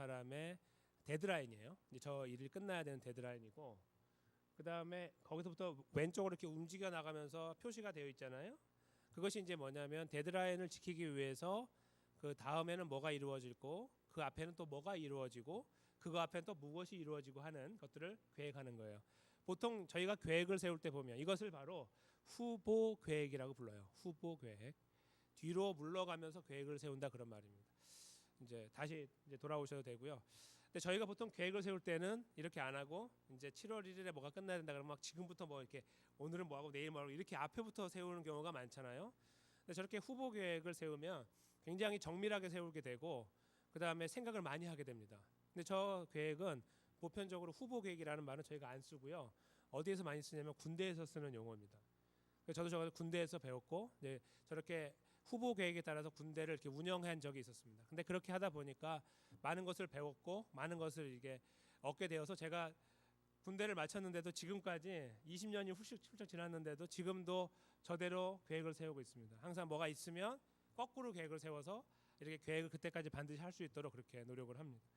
사람의 데드라인이에요. 이제 저 일이 끝나야 되는 데드라인이고, 그 다음에 거기서부터 왼쪽으로 이렇게 움직여 나가면서 표시가 되어 있잖아요. 그것이 이제 뭐냐면 데드라인을 지키기 위해서 그 다음에는 뭐가 이루어지고 그 앞에는 또 뭐가 이루어지고 그거 앞에는 또 무엇이 이루어지고 하는 것들을 계획하는 거예요. 보통 저희가 계획을 세울 때 보면 이것을 바로 후보 계획이라고 불러요. 후보 계획. 뒤로 물러가면서 계획을 세운다 그런 말입니다. 이제 다시 이제 돌아오셔도 되고요. 근데 저희가 보통 계획을 세울 때는 이렇게 안 하고 이제 7월 1일에 뭐가 끝나야 된다 그러면 막 지금부터 뭐 이렇게 오늘은 뭐 하고 내일 뭐 하고 이렇게 앞에부터 세우는 경우가 많잖아요. 근데 저렇게 후보 계획을 세우면 굉장히 정밀하게 세우게 되고 그 다음에 생각을 많이 하게 됩니다. 근데 저 계획은 보편적으로 후보 계획이라는 말은 저희가 안 쓰고요. 어디에서 많이 쓰냐면 군대에서 쓰는 용어입니다. 저도 저걸 군대에서 배웠고 네, 저렇게 후보 계획에 따라서 군대를 이렇게 운영한 적이 있었습니다. 근데 그렇게 하다 보니까 많은 것을 배웠고 많은 것을 이게 얻게 되어서 제가 군대를 마쳤는데도 지금까지 20년이 훌쩍 지났는데도 지금도 저대로 계획을 세우고 있습니다. 항상 뭐가 있으면 거꾸로 계획을 세워서 이렇게 계획을 그때까지 반드시 할 수 있도록 그렇게 노력을 합니다.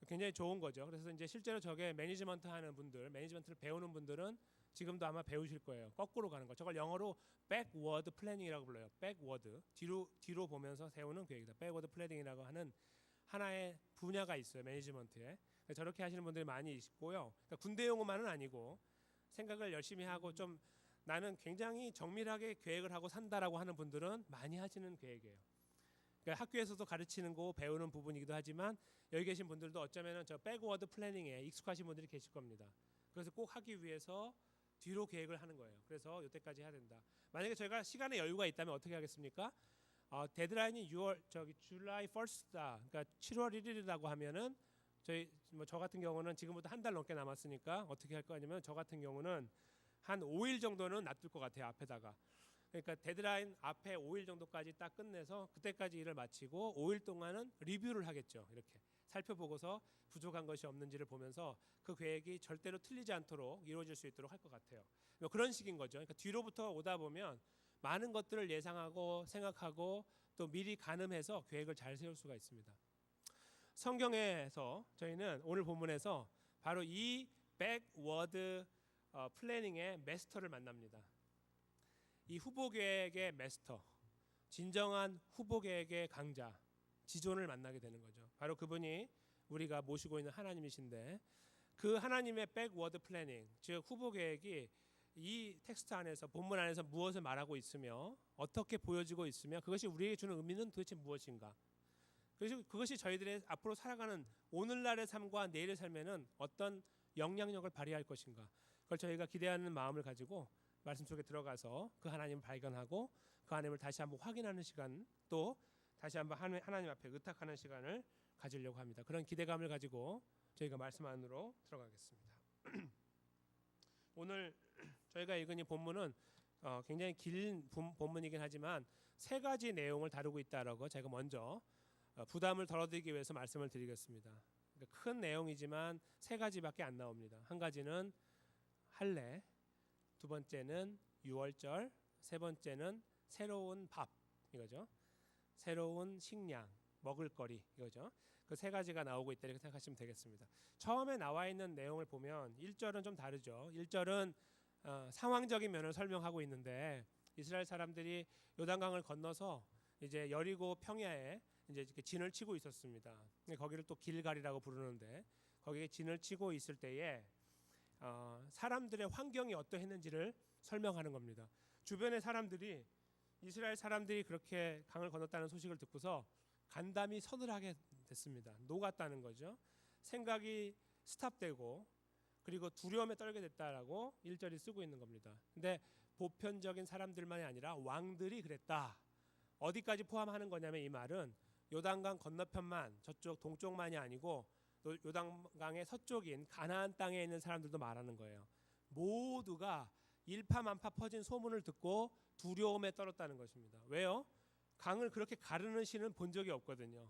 굉장히 좋은 거죠. 그래서 이제 실제로 저게 매니지먼트 하는 분들, 매니지먼트를 배우는 분들은 지금도 아마 배우실 거예요. 거꾸로 가는 거. 저걸 영어로 backward planning이라고 불러요. backward. 뒤로 보면서 세우는 계획이다. backward planning이라고 하는 하나의 분야가 있어요. 매니지먼트에. 저렇게 하시는 분들이 많이 있고요. 그러니까 군대 용어만은 아니고 생각을 열심히 하고 좀 나는 굉장히 정밀하게 계획을 하고 산다라고 하는 분들은 많이 하시는 계획이에요. 그러니까 학교에서도 가르치는 거 배우는 부분이기도 하지만 여기 계신 분들도 어쩌면은 저 백워드 플래닝에 익숙하신 분들이 계실 겁니다. 그래서 꼭 하기 위해서 뒤로 계획을 하는 거예요. 그래서 이때까지 해야 된다. 만약에 저희가 시간의 여유가 있다면 어떻게 하겠습니까? 데드라인이 July 1st다. 그러니까 7월 1일이라고 하면은 저 같은 경우는 지금부터 한 달 넘게 남았으니까 어떻게 할 거냐면 저 같은 경우는 한 5일 정도는 놔둘 것 같아요. 앞에다가. 그러니까 데드라인 앞에 5일 정도까지 딱 끝내서 그때까지 일을 마치고 5일 동안은 리뷰를 하겠죠. 이렇게 살펴보고서 부족한 것이 없는지를 보면서 그 계획이 절대로 틀리지 않도록 이루어질 수 있도록 할 것 같아요. 뭐 그런 식인 거죠. 그러니까 뒤로부터 오다 보면 많은 것들을 예상하고 생각하고 또 미리 가늠해서 계획을 잘 세울 수가 있습니다. 성경에서 저희는 오늘 본문에서 바로 이 백워드 플래닝의 마스터를 만납니다. 이 후보 계획의 마스터, 진정한 후보 계획의 강자, 지존을 만나게 되는 거죠. 바로 그분이 우리가 모시고 있는 하나님이신데 그 하나님의 백워드 플래닝, 즉 후보 계획이 이 텍스트 안에서 본문 안에서 무엇을 말하고 있으며 어떻게 보여지고 있으며 그것이 우리에게 주는 의미는 도대체 무엇인가? 그래서 그것이 저희들의 앞으로 살아가는 오늘날의 삶과 내일의 삶에는 어떤 영향력을 발휘할 것인가? 그걸 저희가 기대하는 마음을 가지고 말씀 속에 들어가서 그 하나님을 발견하고 그 하나님을 다시 한번 확인하는 시간 또 다시 한번 하나님 앞에 의탁하는 시간을 가지려고 합니다. 그런 기대감을 가지고 저희가 말씀 안으로 들어가겠습니다. 오늘 저희가 읽은 이 본문은 굉장히 긴 본문이긴 하지만 세 가지 내용을 다루고 있다라고 제가 먼저 부담을 덜어드리기 위해서 말씀을 드리겠습니다. 그러니까 큰 내용이지만 세 가지밖에 안 나옵니다. 한 가지는 할례, 두 번째는 유월절, 세 번째는 새로운 밥 이거죠. 새로운 식량, 먹을거리 이거죠. 그 세 가지가 나오고 있다 이렇게 생각하시면 되겠습니다. 처음에 나와 있는 내용을 보면 1절은 좀 다르죠. 1절은 상황적인 면을 설명하고 있는데 이스라엘 사람들이 요단강을 건너서 이제 여리고 평야에 이제 이렇게 진을 치고 있었습니다. 거기를 또 길갈이라고 부르는데 거기에 진을 치고 있을 때에 사람들의 환경이 어떠했는지를 설명하는 겁니다. 주변의 사람들이 이스라엘 사람들이 그렇게 강을 건넜다는 소식을 듣고서 간담이 서늘하게 됐습니다. 녹았다는 거죠. 생각이 스탑되고 그리고 두려움에 떨게 됐다라고 1절이 쓰고 있는 겁니다. 근데 보편적인 사람들만이 아니라 왕들이 그랬다. 어디까지 포함하는 거냐면 이 말은 요단강 건너편만 저쪽 동쪽만이 아니고 또 요단강의 서쪽인 가나안 땅에 있는 사람들도 말하는 거예요. 모두가 일파만파 퍼진 소문을 듣고 두려움에 떨었다는 것입니다. 왜요? 강을 그렇게 가르는 신은 본 적이 없거든요.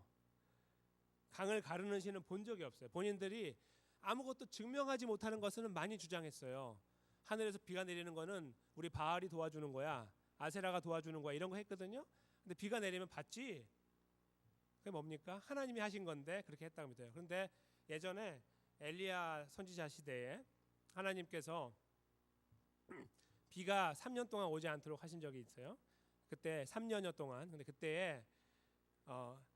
강을 가르는 신은 본 적이 없어요. 본인들이 아무것도 증명하지 못하는 것은 많이 주장했어요. 하늘에서 비가 내리는 거는 우리 바알이 도와주는 거야, 아세라가 도와주는 거야 이런 거 했거든요. 근데 비가 내리면 봤지 그게 뭡니까? 하나님이 하신 건데 그렇게 했다고 믿어요. 그런데 예전에 엘리야 선지자 시대에 하나님께서 비가 3년 동안 오지 않도록 하신 적이 있어요. 그때 3년여 동안. 근데 그때에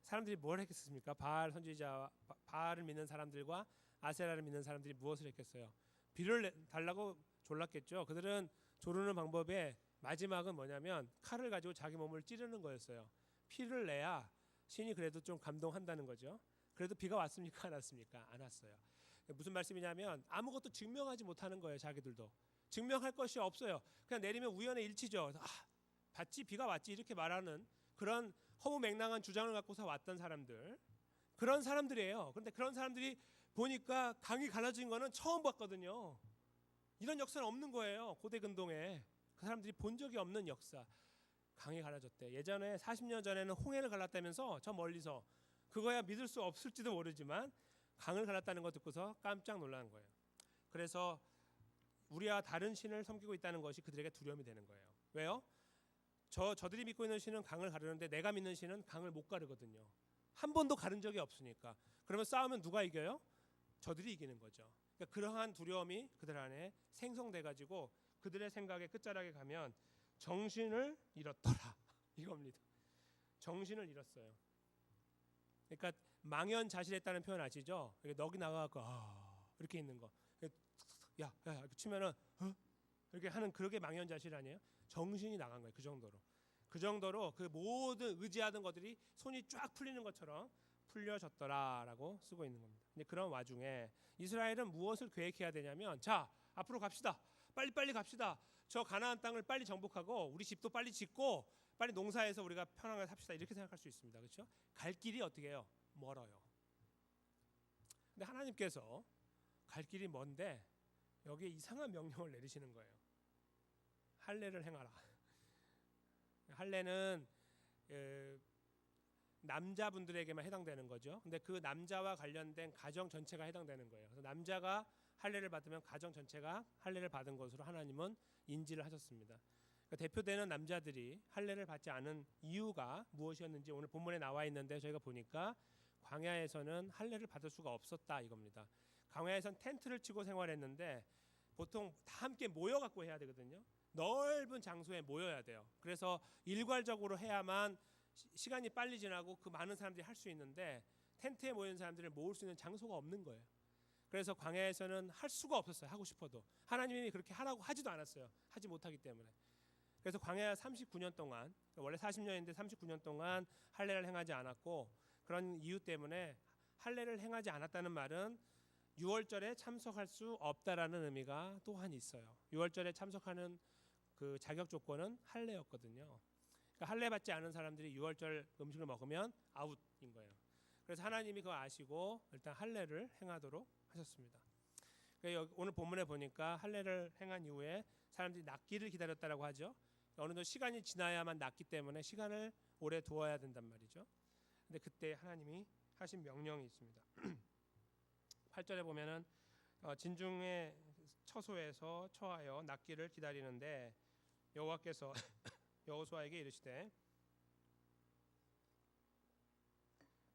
사람들이 뭘 했겠습니까? 바알 선지자, 바알을 믿는 사람들과 아세라를 믿는 사람들이 무엇을 했겠어요? 비를 달라고 졸랐겠죠. 그들은 조르는 방법의 마지막은 뭐냐면 칼을 가지고 자기 몸을 찌르는 거였어요. 피를 내야 신이 그래도 좀 감동한다는 거죠. 그래도 비가 왔습니까? 안 왔습니까? 안 왔어요. 무슨 말씀이냐면 아무것도 증명하지 못하는 거예요. 자기들도 증명할 것이 없어요. 그냥 내리면 우연의 일치죠. 봤지, 비가 왔지 이렇게 말하는 그런 허무맹랑한 주장을 갖고서 왔던 사람들, 그런 사람들이에요. 그런데 그런 사람들이 보니까 강이 갈라진 거는 처음 봤거든요. 이런 역사는 없는 거예요. 고대 근동에 그 사람들이 본 적이 없는 역사. 강이 갈라졌대. 예전에 40년 전에는 홍해를 갈랐다면서 저 멀리서 그거야 믿을 수 없을지도 모르지만 강을 갈랐다는 거 듣고서 깜짝 놀라는 거예요. 그래서 우리와 다른 신을 섬기고 있다는 것이 그들에게 두려움이 되는 거예요. 왜요? 저들이 믿고 있는 신은 강을 가르는데 내가 믿는 신은 강을 못 가르거든요. 한 번도 가른 적이 없으니까. 그러면 싸우면 누가 이겨요? 저들이 이기는 거죠. 그러니까 그러한 두려움이 그들 안에 생성돼 가지고 그들의 생각의 끝자락에 가면 정신을 잃었더라 이겁니다. 정신을 잃었어요. 그러니까 망연자실했다는 표현 아시죠? 넋이 나가고 이렇게 있는 거. 야 치면은 이렇게 하는 그렇게 망연자실 아니에요? 정신이 나간 거예요. 그 정도로 그 모든 의지하던 것들이 손이 쫙 풀리는 것처럼 풀려졌더라라고 쓰고 있는 겁니다. 근데 그런 와중에 이스라엘은 무엇을 계획해야 되냐면 자 앞으로 갑시다. 빨리 갑시다. 저 가나안 땅을 빨리 정복하고 우리 집도 빨리 짓고 빨리 농사해서 우리가 편하게 삽시다. 이렇게 생각할 수 있습니다. 그렇죠? 갈 길이 어떻게 해요? 멀어요. 근데 하나님께서 갈 길이 먼데 여기에 이상한 명령을 내리시는 거예요. 할례를 행하라. 할례는 남자분들에게만 해당되는 거죠. 근데 그 남자와 관련된 가정 전체가 해당되는 거예요. 그래서 남자가 할례를 받으면 가정 전체가 할례를 받은 것으로 하나님은 인지를 하셨습니다. 그러니까 대표되는 남자들이 할례를 받지 않은 이유가 무엇이었는지 오늘 본문에 나와 있는데 저희가 보니까 광야에서는 할례를 받을 수가 없었다 이겁니다. 광야에서는 텐트를 치고 생활했는데 보통 다 함께 모여갖고 해야 되거든요. 넓은 장소에 모여야 돼요. 그래서 일괄적으로 해야만 시간이 빨리 지나고 그 많은 사람들이 할 수 있는데 텐트에 모인 사람들을 모을 수 있는 장소가 없는 거예요. 그래서 광야에서는 할 수가 없었어요. 하고 싶어도 하나님이 그렇게 하라고 하지도 않았어요. 하지 못하기 때문에. 그래서 광야 39년 동안 원래 40년인데 39년 동안 할례를 행하지 않았고 그런 이유 때문에 할례를 행하지 않았다는 말은 유월절에 참석할 수 없다라는 의미가 또한 있어요. 유월절에 참석하는 그 자격 조건은 할례였거든요. 그러니까 할례 받지 않은 사람들이 유월절 음식을 먹으면 아웃인 거예요. 그래서 하나님이 그거 아시고 일단 할례를 행하도록 하셨습니다. 그러니까 오늘 본문에 보니까 할례를 행한 이후에 사람들이 낫기를 기다렸다라고 하죠. 어느 정도 시간이 지나야만 낫기 때문에 시간을 오래 두어야 된단 말이죠. 근데 그때 하나님이 하신 명령이 있습니다. 8절에 보면은 진중의 처소에서 처하여 낫기를 기다리는데 여호와께서 여호수아에게 이르시되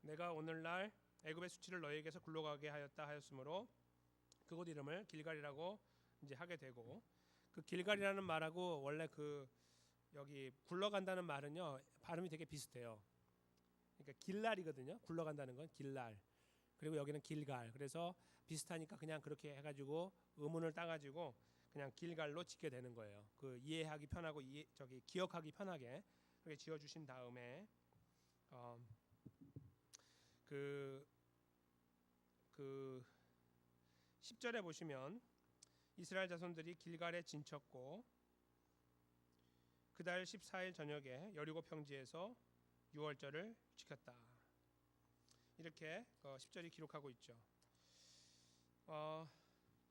내가 오늘날 애굽의 수치를 너희에게서 굴러가게 하였다 하였으므로 그곳 이름을 길갈이라고 이제 하게 되고 그 길갈이라는 말하고 원래 그 여기 굴러간다는 말은요 발음이 되게 비슷해요. 그러니까 길날이거든요. 굴러간다는 건 길날. 그리고 여기는 길갈. 그래서 비슷하니까 그냥 그렇게 해가지고 의문을 따가지고 그냥 길갈로 짓게 되는 거예요. 그 이해하기 편하고 기억하기 편하게 그렇게 지어주신 다음에 그 10절에 보시면 이스라엘 자손들이 길갈에 진쳤고 그달 14일 저녁에 여리고 평지에서 유월절을 지켰다. 이렇게 10절이 기록하고 있죠.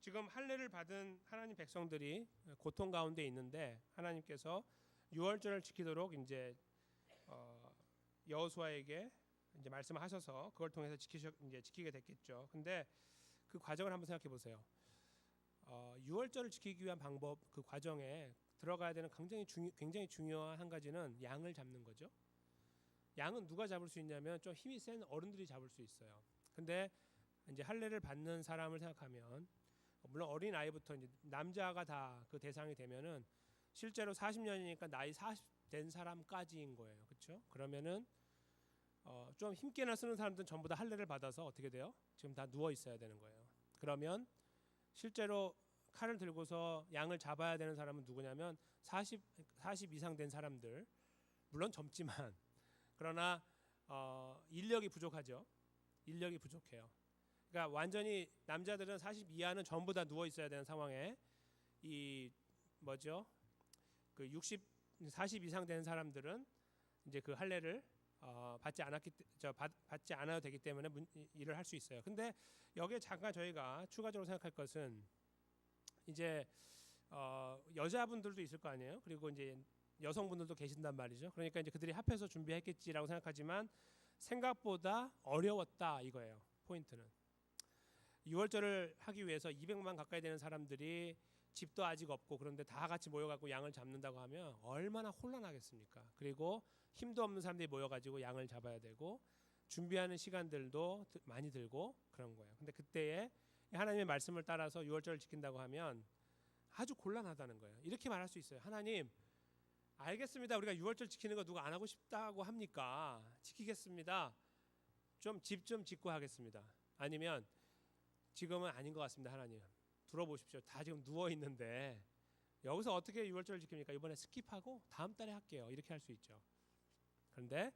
지금 할례를 받은 하나님 백성들이 고통 가운데 있는데 하나님께서 유월절을 지키도록 이제 여호수아에게 이제 말씀하셔서 그걸 통해서 지키게 됐겠죠. 근데 그 과정을 한번 생각해 보세요. 유월절을 지키기 위한 방법 그 과정에 들어가야 되는 굉장히 중요한 한 가지는 양을 잡는 거죠. 양은 누가 잡을 수 있냐면 좀 힘이 센 어른들이 잡을 수 있어요. 근데 이제 할례를 받는 사람을 생각하면 물론 어린 아이부터 이제 남자가 다 그 대상이 되면은 실제로 40년이니까 나이 40 된 사람까지인 거예요. 그렇죠? 그러면은 좀 힘께나 쓰는 사람들은 전부 다 할례를 받아서 어떻게 돼요? 지금 다 누워 있어야 되는 거예요. 그러면 실제로 칼을 들고서 양을 잡아야 되는 사람은 누구냐면 40 이상 된 사람들, 물론 젊지만 그러나 인력이 부족하죠. 인력이 부족해요. 그러니까 완전히 남자들은 40 이하는 전부 다 누워 있어야 되는 상황에 이 뭐죠? 그 40 이상 된 사람들은 이제 그 할례를 받지 않아도 되기 때문에 일을 할 수 있어요. 근데 여기에 잠깐 저희가 추가적으로 생각할 것은 이제 여자분들도 있을 거 아니에요. 그리고 이제 여성분들도 계신단 말이죠. 그러니까 이제 그들이 합해서 준비했겠지라고 생각하지만 생각보다 어려웠다 이거예요. 포인트는 6월절을 하기 위해서 200만 가까이 되는 사람들이 집도 아직 없고 그런데 다 같이 모여갖고 양을 잡는다고 하면 얼마나 혼란하겠습니까? 그리고 힘도 없는 사람들이 모여가지고 양을 잡아야 되고 준비하는 시간들도 많이 들고 그런 거예요. 근데 그때에 하나님의 말씀을 따라서 6월절을 지킨다고 하면 아주 곤란하다는 거예요. 이렇게 말할 수 있어요. 하나님, 알겠습니다. 우리가 6월절 지키는 거 누가 안 하고 싶다고 합니까? 지키겠습니다. 좀 집 좀 짓고 하겠습니다. 아니면 지금은 아닌 것 같습니다. 하나님, 들어보십시오. 다 지금 누워 있는데 여기서 어떻게 6월절을 지킵니까? 이번에 스킵하고 다음 달에 할게요. 이렇게 할 수 있죠. 그런데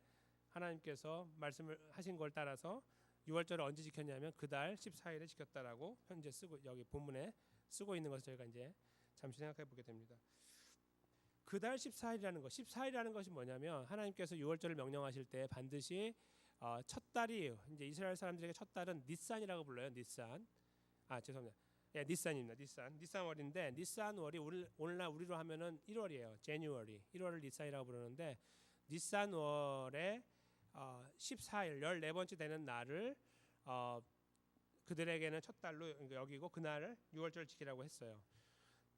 하나님께서 말씀을 하신 걸 따라서 6월절을 언제 지켰냐면 그달 14일에 지켰다라고 현재 쓰고 여기 본문에 쓰고 있는 것을 저희가 이제 잠시 생각해 보게 됩니다. 그달 14일이라는 것이 뭐냐면 하나님께서 6월절을 명령하실 때 반드시 첫 달이 이제 이스라엘 사람들에게 첫 달은 니산이라고 불러요. 니산. 죄송합니다. 예, 니산입니다. 니산월인데 니산월이 오늘날 우리로 하면은 1월이에요. January. 1월을 니산이라고 부르는데 니산월에 14일 14번째 되는 날을 그들에게는 첫 달로 여기고 그날을 6월절 지키라고 했어요.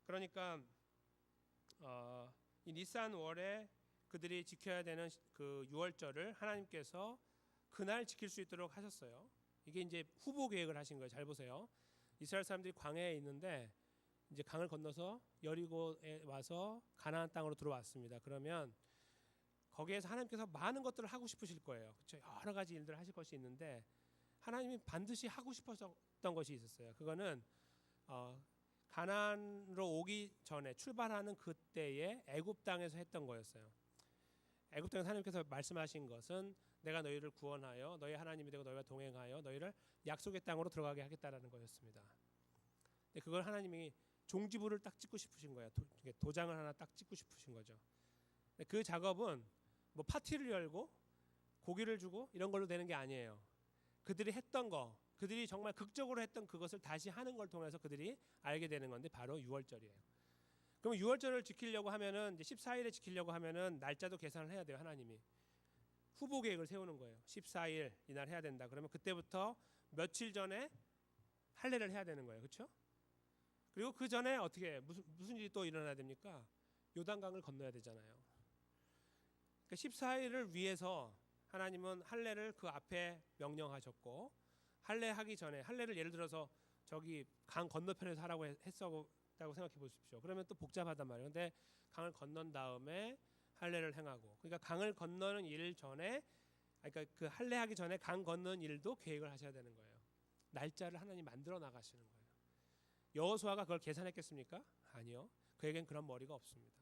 그러니까 이 니산월에 그들이 지켜야 되는 그 6월절을 하나님께서 그날 지킬 수 있도록 하셨어요. 이게 이제 후보 계획을 하신 거예요. 잘 보세요. 이스라엘 사람들이 광야에 있는데 이제 강을 건너서 여리고에 와서 가나안 땅으로 들어왔습니다. 그러면 거기에서 하나님께서 많은 것들을 하고 싶으실 거예요. 그렇죠? 여러 가지 일들을 하실 것이 있는데 하나님이 반드시 하고 싶었던 것이 있었어요. 그거는 가나안으로 오기 전에 출발하는 그때에 애굽 땅에서 했던 거였어요. 애굽 땅에서 하나님께서 말씀하신 것은 내가 너희를 구원하여 너희 하나님이 되고 너희와 동행하여 너희를 약속의 땅으로 들어가게 하겠다라는 거였습니다. 근데 그걸 하나님이 종지부를 딱 찍고 싶으신 거예요. 도장을 하나 딱 찍고 싶으신 거죠. 근데 그 작업은 뭐 파티를 열고 고기를 주고 이런 걸로 되는 게 아니에요. 그들이 했던 거, 그들이 정말 극적으로 했던 그것을 다시 하는 걸 통해서 그들이 알게 되는 건데 바로 6월절이에요. 그럼 6월절을 지키려고 하면은 이제 14일에 지키려고 하면은 날짜도 계산을 해야 돼요. 하나님이 후보 계획을 세우는 거예요. 14일 이날 해야 된다. 그러면 그때부터 며칠 전에 할례를 해야 되는 거예요. 그렇죠? 그리고 그 전에 어떻게 무슨 일이 또 일어나야 됩니까? 요단강을 건너야 되잖아요. 그러니까 14일을 위해서 하나님은 할례를 그 앞에 명령하셨고 할례하기 전에 할례를 예를 들어서 저기 강 건너편에서 하라고 했었다고 생각해 보십시오. 그러면 또 복잡하단 말이에요. 근데 강을 건넌 다음에 할례를 행하고 그러니까 강을 건너는 일 전에 그러니까 그 할례하기 전에 강 건너는 일도 계획을 하셔야 되는 거예요. 날짜를 하나님 만들어 나가시는 거예요. 여호수아가 그걸 계산했겠습니까? 아니요. 그에겐 그런 머리가 없습니다.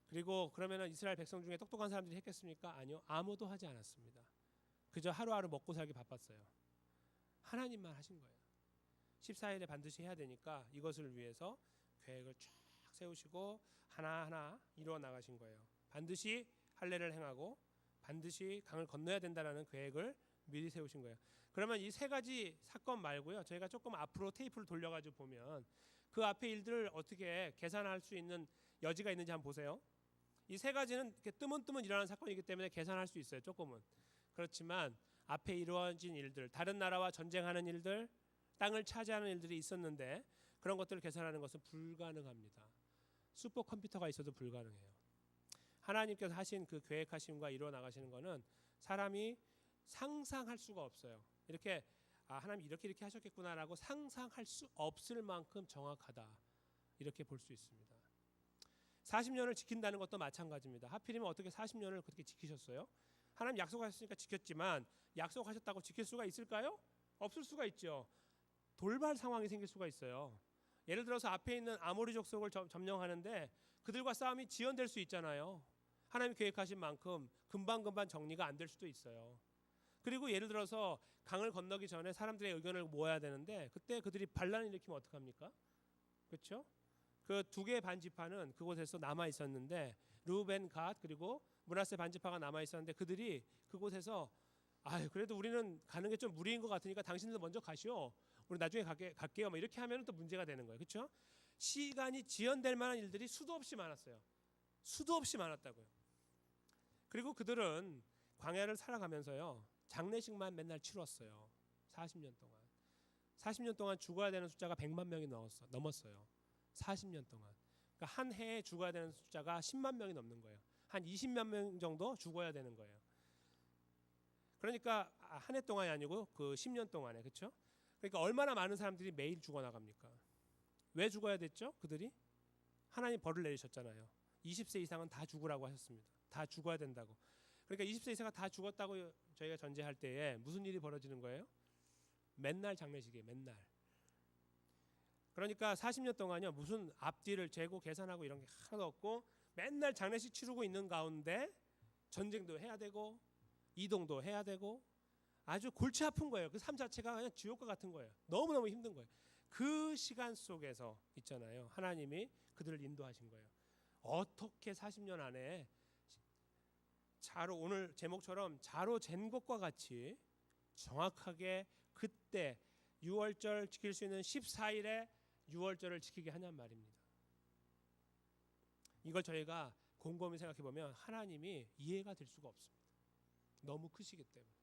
그리고 그러면은 이스라엘 백성 중에 똑똑한 사람들이 했겠습니까? 아니요. 아무도 하지 않았습니다. 그저 하루하루 먹고 살기 바빴어요. 하나님만 하신 거예요. 14일에 반드시 해야 되니까 이것을 위해서 계획을 쫙 세우시고 하나하나 이루어 나가신 거예요. 반드시 할례를 행하고 반드시 강을 건너야 된다라는 계획을 미리 세우신 거예요. 그러면 이 세 가지 사건 말고요. 저희가 조금 앞으로 테이프를 돌려가지고 보면 그 앞에 일들을 어떻게 계산할 수 있는 여지가 있는지 한번 보세요. 이 세 가지는 이렇게 뜨문뜨문 일어나는 사건이기 때문에 계산할 수 있어요. 조금은. 그렇지만 앞에 이루어진 일들, 다른 나라와 전쟁하는 일들, 땅을 차지하는 일들이 있었는데 그런 것들을 계산하는 것은 불가능합니다. 슈퍼컴퓨터가 있어도 불가능해요. 하나님께서 하신 그 계획하심과 이루어 나가시는 거는 사람이 상상할 수가 없어요. 이렇게 하나님 이렇게 하셨겠구나라고 상상할 수 없을 만큼 정확하다. 이렇게 볼 수 있습니다. 40년을 지킨다는 것도 마찬가지입니다. 하필이면 어떻게 40년을 그렇게 지키셨어요? 하나님 약속하셨으니까 지켰지만 약속하셨다고 지킬 수가 있을까요? 없을 수가 있죠. 돌발 상황이 생길 수가 있어요. 예를 들어서 앞에 있는 아모리 족속을 점령하는데 그들과 싸움이 지연될 수 있잖아요. 하나님이 계획하신 만큼 금방금방 정리가 안 될 수도 있어요. 그리고 예를 들어서 강을 건너기 전에 사람들의 의견을 모아야 되는데 그때 그들이 반란을 일으키면 어떡합니까? 그렇죠? 그 두 개의 반지파는 그곳에서 남아 있었는데 르우벤, 갓 그리고 므낫세 반지파가 남아 있었는데 그들이 그곳에서 그래도 우리는 가는 게 좀 무리인 것 같으니까 당신들 먼저 가시오. 우리 나중에 갈게요. 뭐 이렇게 하면 또 문제가 되는 거예요. 그렇죠? 시간이 지연될 만한 일들이 수도 없이 많았어요. 수도 없이 많았다고요. 그리고 그들은 광야를 살아가면서요. 장례식만 맨날 치렀어요. 40년 동안. 40년 동안 죽어야 되는 숫자가 100만 명이 넘었어요. 40년 동안. 그러니까 한 해에 죽어야 되는 숫자가 10만 명이 넘는 거예요. 한 20만 명 정도 죽어야 되는 거예요. 그러니까 한 해 동안이 아니고 그 10년 동안에. 그렇죠? 그러니까 얼마나 많은 사람들이 매일 죽어나갑니까? 왜 죽어야 됐죠? 그들이? 하나님 벌을 내리셨잖아요. 20세 이상은 다 죽으라고 하셨습니다. 다 죽어야 된다고. 그러니까 20세 이상가 다 죽었다고 저희가 전제할 때에 무슨 일이 벌어지는 거예요? 맨날 장례식이에요. 맨날. 그러니까 40년 동안요. 무슨 앞뒤를 재고 계산하고 이런 게 하나도 없고 맨날 장례식 치르고 있는 가운데 전쟁도 해야 되고 이동도 해야 되고 아주 골치 아픈 거예요. 그 삶 자체가 그냥 지옥과 같은 거예요. 너무너무 힘든 거예요. 그 시간 속에서 있잖아요. 하나님이 그들을 인도하신 거예요. 어떻게 40년 안에 자로 오늘 제목처럼 자로 잰 것과 같이 정확하게 그때 6월절 지킬 수 있는 14일에 6월절을 지키게 하냔 말입니다. 이걸 저희가 곰곰이 생각해 보면 하나님이 이해가 될 수가 없습니다. 너무 크시기 때문에.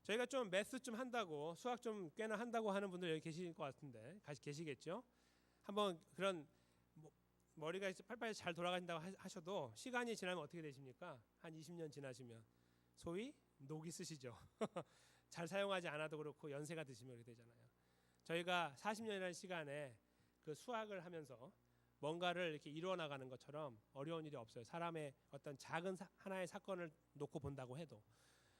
저희가 좀 매스 좀 한다고 수학 좀 꽤나 한다고 하는 분들 여기 계실 것 같은데 계시겠죠? 한번 그런 머리가 팔팔 잘 돌아간다고 하셔도 시간이 지나면 어떻게 되십니까? 한 20년 지나시면 소위 녹이 쓰시죠. 잘 사용하지 않아도 그렇고 연세가 드시면 그렇게 되잖아요. 저희가 40년이라는 시간에 그 수학을 하면서 뭔가를 이렇게 이루어 나가는 것처럼 어려운 일이 없어요. 사람의 어떤 작은 하나의 사건을 놓고 본다고 해도.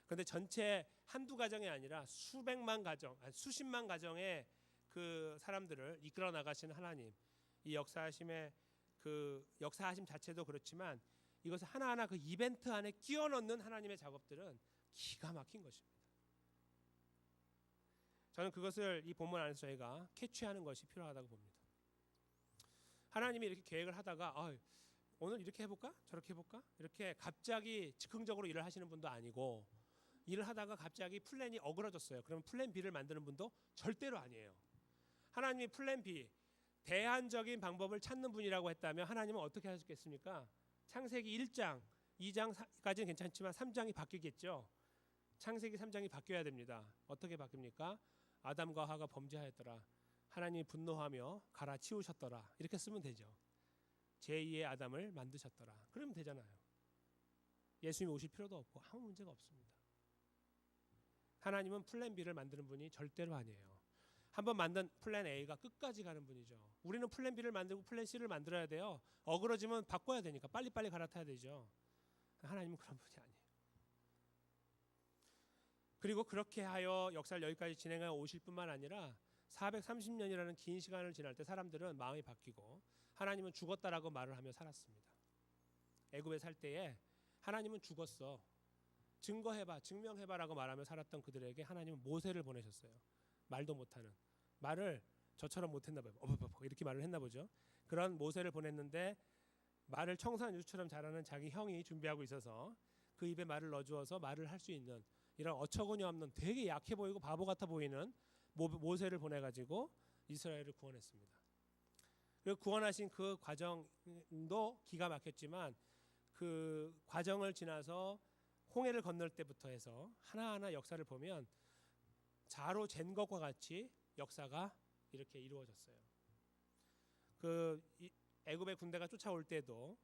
그런데 전체 한두 가정이 아니라 수백만 가정, 수십만 가정의 그 사람들을 이끌어 나가시는 하나님, 이 역사하심의 그 역사하심 자체도 그렇지만 이것을 하나하나 그 이벤트 안에 끼워 넣는 하나님의 작업들은 기가 막힌 것입니다. 저는 그것을 이 본문 안에서 저희가 캐치하는 것이 필요하다고 봅니다. 하나님이 이렇게 계획을 하다가 오늘 이렇게 해볼까? 저렇게 해볼까? 이렇게 갑자기 즉흥적으로 일을 하시는 분도 아니고 일을 하다가 갑자기 플랜이 어그러졌어요. 그러면 플랜 B를 만드는 분도 절대로 아니에요. 하나님이 플랜 B, 대안적인 방법을 찾는 분이라고 했다면 하나님은 어떻게 하셨겠습니까? 창세기 1장, 2장까지는 괜찮지만 3장이 바뀌겠죠. 창세기 3장이 바뀌어야 됩니다. 어떻게 바뀝니까? 아담과 하와가 범죄하였더라. 하나님이 분노하며 갈아치우셨더라. 이렇게 쓰면 되죠. 제2의 아담을 만드셨더라. 그러면 되잖아요. 예수님이 오실 필요도 없고 아무 문제가 없습니다. 하나님은 플랜 B를 만드는 분이 절대로 아니에요. 한번 만든 플랜 A가 끝까지 가는 분이죠. 우리는 플랜 B를 만들고 플랜 C를 만들어야 돼요. 어그러지면 바꿔야 되니까 빨리빨리 갈아타야 되죠. 하나님은 그런 분이 아니에요. 그리고 그렇게 하여 역사를 여기까지 진행하여 오실 뿐만 아니라 430년이라는 긴 시간을 지날 때 사람들은 마음이 바뀌고 하나님은 죽었다라고 말을 하며 살았습니다. 애굽에 살 때에 하나님은 죽었어. 증거해봐, 증명해봐라고 말하며 살았던 그들에게 하나님은 모세를 보내셨어요. 말도 못하는. 말을 저처럼 못했나 봐요. 이렇게 말을 했나 보죠. 그런 모세를 보냈는데 말을 청산 유수처럼 잘하는 자기 형이 준비하고 있어서 그 입에 말을 넣어주어서 말을 할 수 있는 이런 어처구니 없는 되게 약해 보이고 바보 같아 보이는 모세를 보내가지고 이스라엘을 구원했습니다. 그리고 구원하신 그 과정도 기가 막혔지만 그 과정을 지나서 홍해를 건널 때부터 해서 하나하나 역사를 보면 자로 잰 것과 같이 역사가 이렇게 이루어졌어요. 그 애굽의 군대가 쫓아올 때도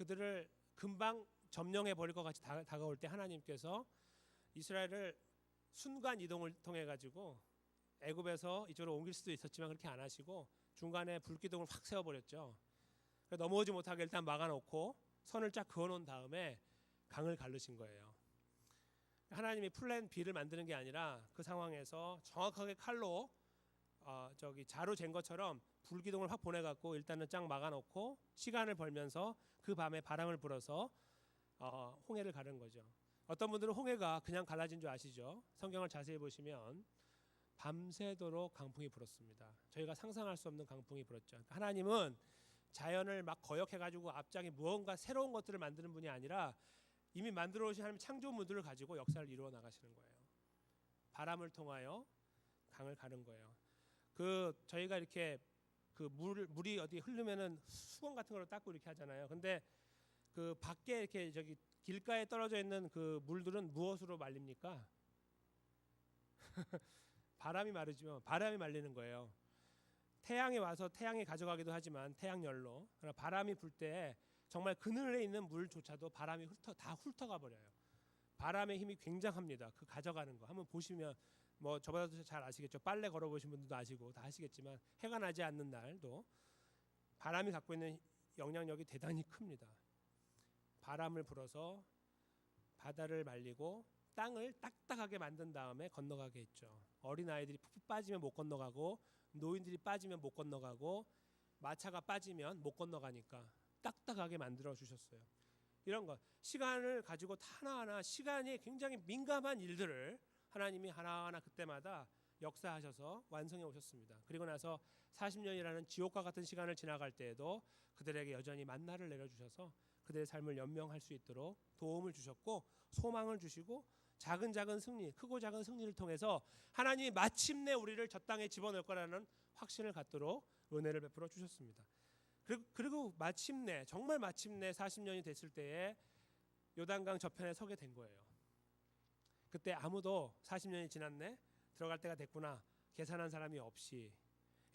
그들을 금방 점령해 버릴 것 같이 다가올 때 하나님께서 이스라엘을 순간 이동을 통해 가지고 애굽에서 이쪽으로 옮길 수도 있었지만 그렇게 안 하시고 중간에 불기둥을 확 세워버렸죠. 넘어오지 못하게 일단 막아놓고 선을 쫙 그어놓은 다음에 강을 가르신 거예요. 하나님이 플랜 B를 만드는 게 아니라 그 상황에서 정확하게 칼로 자루 잰 것처럼 불기둥을 확 보내갖고 일단은 쫙 막아놓고 시간을 벌면서 그 밤에 바람을 불어서 홍해를 가른 거죠. 어떤 분들은 홍해가 그냥 갈라진 줄 아시죠? 성경을 자세히 보시면 밤새도록 강풍이 불었습니다. 저희가 상상할 수 없는 강풍이 불었죠. 그러니까 하나님은 자연을 막 거역해가지고 앞장에 무언가 새로운 것들을 만드는 분이 아니라 이미 만들어 오신 하나님 창조물들을 가지고 역사를 이루어 나가시는 거예요. 바람을 통하여 강을 가른 거예요. 저희가 이렇게 물이 어디 흐르면은 수건 같은 걸로 닦고 이렇게 하잖아요. 근데 그 밖에 이렇게 길가에 떨어져 있는 그 물들은 무엇으로 말립니까? 바람이 말리는 거예요. 태양이 와서 태양이 가져가기도 하지만 태양열로 바람이 불 때 정말 그늘에 있는 물조차도 바람이 다 훑어가 버려요. 바람의 힘이 굉장합니다. 그 가져가는 거 한번 보시면 뭐 저보다도 잘 아시겠죠. 빨래 걸어보신 분들도 아시고 다 아시겠지만 해가 나지 않는 날도 바람이 갖고 있는 영향력이 대단히 큽니다. 바람을 불어서 바다를 말리고 땅을 딱딱하게 만든 다음에 건너가게 했죠. 어린아이들이 푹푹 빠지면 못 건너가고 노인들이 빠지면 못 건너가고 마차가 빠지면 못 건너가니까 딱딱하게 만들어 주셨어요. 이런 것 시간을 가지고 하나하나 시간이 굉장히 민감한 일들을 하나님이 하나하나 그때마다 역사하셔서 완성해 오셨습니다. 그리고 나서 40년이라는 지옥과 같은 시간을 지나갈 때에도 그들에게 여전히 만나를 내려주셔서 그들의 삶을 연명할 수 있도록 도움을 주셨고 소망을 주시고 작은 승리, 크고 작은 승리를 통해서 하나님이 마침내 우리를 저 땅에 집어넣을 거라는 확신을 갖도록 은혜를 베풀어 주셨습니다. 그리고 마침내 정말 마침내 40년이 됐을 때에 요단강 저편에 서게 된 거예요. 그때 아무도 40년이 지났네 들어갈 때가 됐구나 계산한 사람이 없이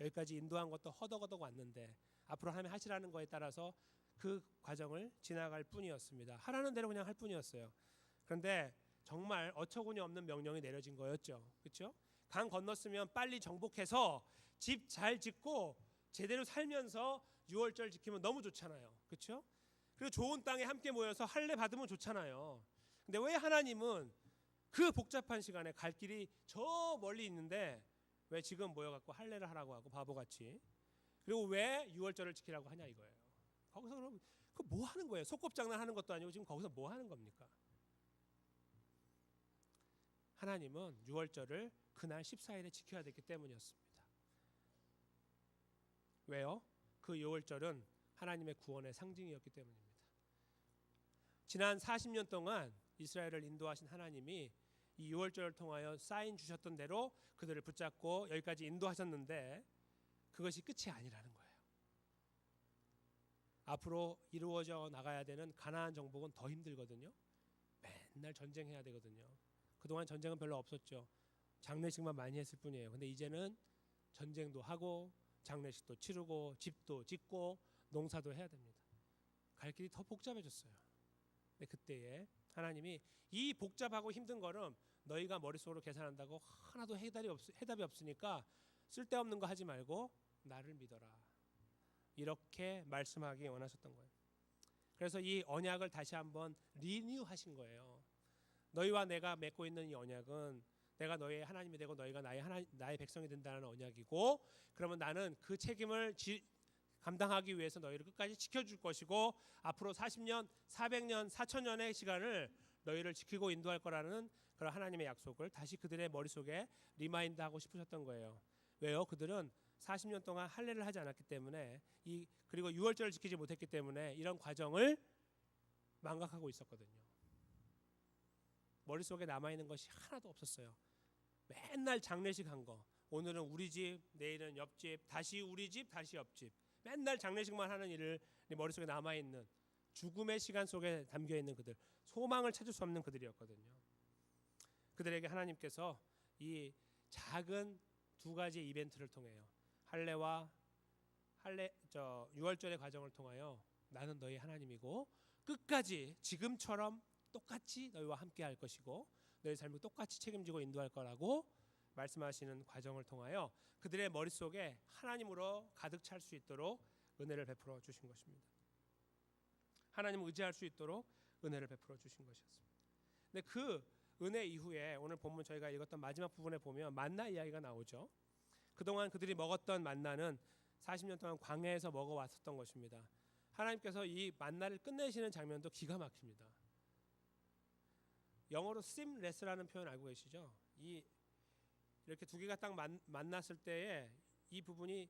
여기까지 인도한 것도 허덕허덕 왔는데 앞으로 하나님 하시라는 거에 따라서 그 과정을 지나갈 뿐이었습니다. 하라는 대로 그냥 할 뿐이었어요. 그런데 정말 어처구니 없는 명령이 내려진 거였죠. 그렇죠? 강 건넜으면 빨리 정복해서 집 잘 짓고 제대로 살면서 유월절 지키면 너무 좋잖아요. 그렇죠? 그리고 좋은 땅에 함께 모여서 할례 받으면 좋잖아요. 근데 왜 하나님은 그 복잡한 시간에 갈 길이 저 멀리 있는데 왜 지금 모여갖고 할례를 하라고 하고 바보같이 그리고 왜 유월절을 지키라고 하냐 이거예요. 거기서 그럼 그 뭐 하는 거예요? 소꿉장난 하는 것도 아니고 지금 거기서 뭐 하는 겁니까? 하나님은 유월절을 그날 14일에 지켜야 됐기 때문이었습니다. 왜요? 그 유월절은 하나님의 구원의 상징이었기 때문입니다. 지난 40년 동안 이스라엘을 인도하신 하나님이 이 유월절을 통하여 사인 주셨던 대로 그들을 붙잡고 여기까지 인도하셨는데 그것이 끝이 아니라는 거예요. 앞으로 이루어져 나가야 되는 가나안 정복은 더 힘들거든요. 맨날 전쟁해야 되거든요. 그동안 전쟁은 별로 없었죠. 장례식만 많이 했을 뿐이에요. 근데 이제는 전쟁도 하고 장례식도 치르고 집도 짓고 농사도 해야 됩니다. 갈 길이 더 복잡해졌어요. 근데 그때에 하나님이 이 복잡하고 힘든 거는 너희가 머릿속으로 계산한다고 하나도 해답이 없으니까 쓸데없는 거 하지 말고 나를 믿어라. 이렇게 말씀하기 원하셨던 거예요. 그래서 이 언약을 다시 한번 리뉴하신 거예요. 너희와 내가 맺고 있는 이 언약은 내가 너희의 하나님이 되고 너희가 나의 백성이 된다는 언약이고 그러면 나는 그 책임을 감당하기 위해서 너희를 끝까지 지켜줄 것이고 앞으로 40년, 400년, 4000년의 시간을 너희를 지키고 인도할 거라는 그런 하나님의 약속을 다시 그들의 머릿속에 리마인드하고 싶으셨던 거예요. 왜요? 그들은 40년 동안 할례를 하지 않았기 때문에 그리고 유월절을 지키지 못했기 때문에 이런 과정을 망각하고 있었거든요. 머릿속에 남아있는 것이 하나도 없었어요. 맨날 장례식 한 거. 오늘은 우리 집, 내일은 옆집, 다시 우리 집, 다시 옆집. 맨날 장례식만 하는 일을 머릿속에 남아있는 죽음의 시간 속에 담겨있는 그들. 소망을 찾을 수 없는 그들이었거든요. 그들에게 하나님께서 이 작은 두 가지 이벤트를 통해요. 할례와 유월절의 과정을 통하여 나는 너희 하나님이고 끝까지 지금처럼 똑같이 너희와 함께 할 것이고 너희 삶을 똑같이 책임지고 인도할 거라고 말씀하시는 과정을 통하여 그들의 머릿속에 하나님으로 가득 찰 수 있도록 은혜를 베풀어 주신 것입니다. 하나님을 의지할 수 있도록 은혜를 베풀어 주신 것이었습니다. 근데 그 은혜 이후에 오늘 본문 저희가 읽었던 마지막 부분에 보면 만나 이야기가 나오죠. 그동안 그들이 먹었던 만나는 40년 동안 광야에서 먹어왔었던 것입니다. 하나님께서 이 만나를 끝내시는 장면도 기가 막힙니다. 영어로 seamless라는 표현 알고 계시죠? 이렇게 두 개가 딱 만났을 때에 이 부분이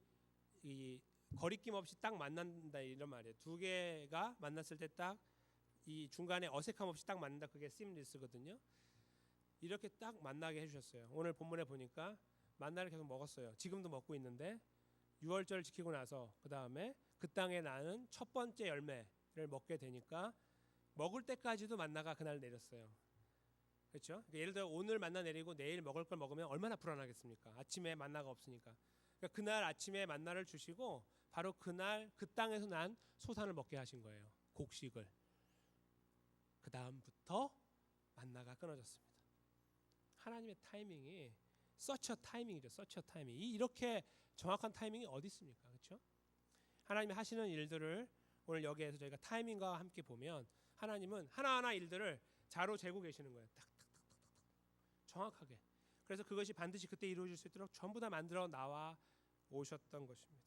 이 거리낌 없이 딱 만난다 이런 말이에요. 두 개가 만났을 때 딱 이 중간에 어색함 없이 딱 만난다. 그게 seamless거든요. 이렇게 딱 만나게 해주셨어요. 오늘 본문에 보니까 만나를 계속 먹었어요. 지금도 먹고 있는데 6월절 지키고 나서 그 다음에 그 땅에 나는 첫 번째 열매를 먹게 되니까 먹을 때까지도 만나가 그날 내렸어요. 그렇죠? 그러니까 예를 들어 오늘 만나 내리고 내일 먹을 걸 먹으면 얼마나 불안하겠습니까? 아침에 만나가 없으니까. 그러니까 그날 아침에 만나를 주시고 바로 그날 그 땅에서 난 소산을 먹게 하신 거예요. 곡식을. 그 다음부터 만나가 끊어졌습니다. 하나님의 타이밍이 such a 타이밍이죠. such a 타이밍. 이렇게 정확한 타이밍이 어디 있습니까? 그렇죠? 하나님이 하시는 일들을 오늘 여기에서 저희가 타이밍과 함께 보면 하나님은 하나하나 일들을 자로 재고 계시는 거예요. 탁탁탁탁탁 정확하게. 그래서 그것이 반드시 그때 이루어질 수 있도록 전부 다 만들어 나와 오셨던 것입니다.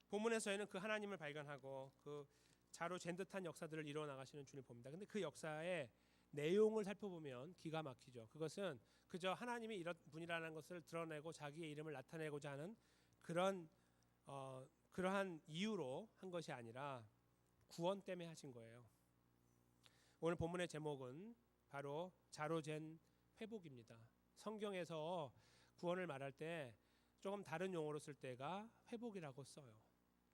본문에서는 그 하나님을 발견하고 그 자로 잰 듯한 역사들을 이루어 나가시는 주님 봅니다. 근데 그 역사의 내용을 살펴보면 기가 막히죠. 그것은 그저 하나님이 이런 분이라는 것을 드러내고 자기의 이름을 나타내고자 하는 그러한 이유로 한 것이 아니라 구원 때문에 하신 거예요. 오늘 본문의 제목은 바로 자로 잰 회복입니다. 성경에서 구원을 말할 때 조금 다른 용어로 쓸 때가 회복이라고 써요.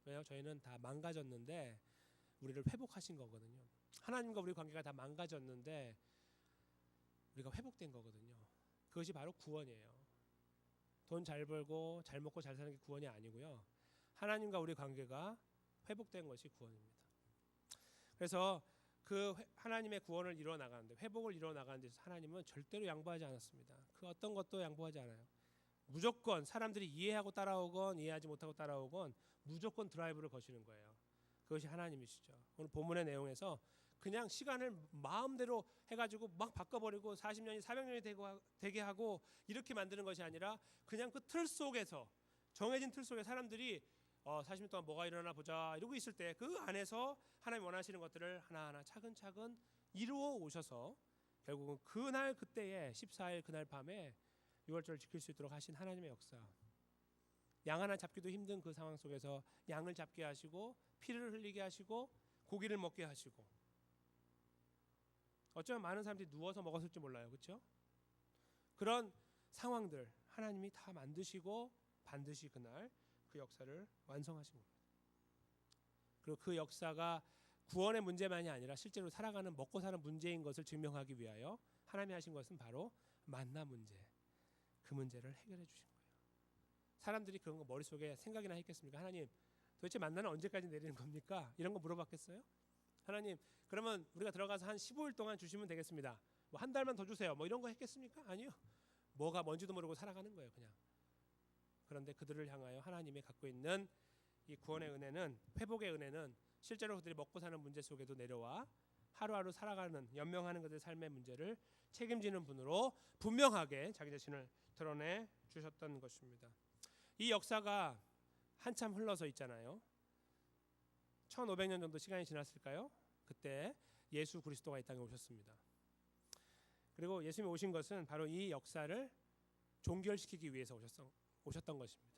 왜요? 저희는 다 망가졌는데 우리를 회복하신 거거든요. 하나님과 우리 관계가 다 망가졌는데 우리가 회복된 거거든요. 그것이 바로 구원이에요. 돈 잘 벌고 잘 먹고 잘 사는 게 구원이 아니고요. 하나님과 우리 관계가 회복된 것이 구원입니다. 그래서 그 하나님의 구원을 이루어 나가는데 회복을 이루어 나가는 데서 하나님은 절대로 양보하지 않았습니다. 그 어떤 것도 양보하지 않아요. 무조건 사람들이 이해하고 따라오건 이해하지 못하고 따라오건 무조건 드라이브를 거시는 거예요. 그것이 하나님이시죠. 오늘 본문의 내용에서 그냥 시간을 마음대로 해가지고 막 바꿔버리고 40년이 400년이 되게 하고 이렇게 만드는 것이 아니라 그냥 그 틀 속에서 정해진 틀 속에 사람들이 40년 동안 뭐가 일어나 보자 이러고 있을 때 그 안에서 하나님 원하시는 것들을 하나하나 차근차근 이루어 오셔서 결국은 그날 그때에 14일 그날 밤에 6월절을 지킬 수 있도록 하신 하나님의 역사. 양 하나 잡기도 힘든 그 상황 속에서 양을 잡게 하시고 피를 흘리게 하시고 고기를 먹게 하시고 어쩌면 많은 사람들이 누워서 먹었을지 몰라요. 그렇죠? 그런 상황들 하나님이 다 만드시고 반드시 그날 그 역사를 완성하신 겁니다. 그리고 그 역사가 구원의 문제만이 아니라 실제로 살아가는 먹고 사는 문제인 것을 증명하기 위하여 하나님이 하신 것은 바로 만나 문제. 그 문제를 해결해 주신 거예요. 사람들이 그런 거 머릿속에 생각이나 했겠습니까? 하나님 도대체 만나는 언제까지 내리는 겁니까? 이런 거 물어봤겠어요? 하나님 그러면 우리가 들어가서 한 15일 동안 주시면 되겠습니다. 뭐 한 달만 더 주세요. 뭐 이런 거 했겠습니까? 아니요. 뭐가 뭔지도 모르고 살아가는 거예요. 그냥. 그런데 그들을 향하여 하나님이 갖고 있는 이 구원의 은혜는 회복의 은혜는 실제로 그들이 먹고 사는 문제 속에도 내려와 하루하루 살아가는 연명하는 그들의 삶의 문제를 책임지는 분으로 분명하게 자기 자신을 드러내 주셨던 것입니다. 이 역사가 한참 흘러서 있잖아요. 1500년 정도 시간이 지났을까요? 그때 예수 그리스도가 이 땅에 오셨습니다. 그리고 예수님이 오신 것은 바로 이 역사를 종결시키기 위해서 오셨던 것입니다.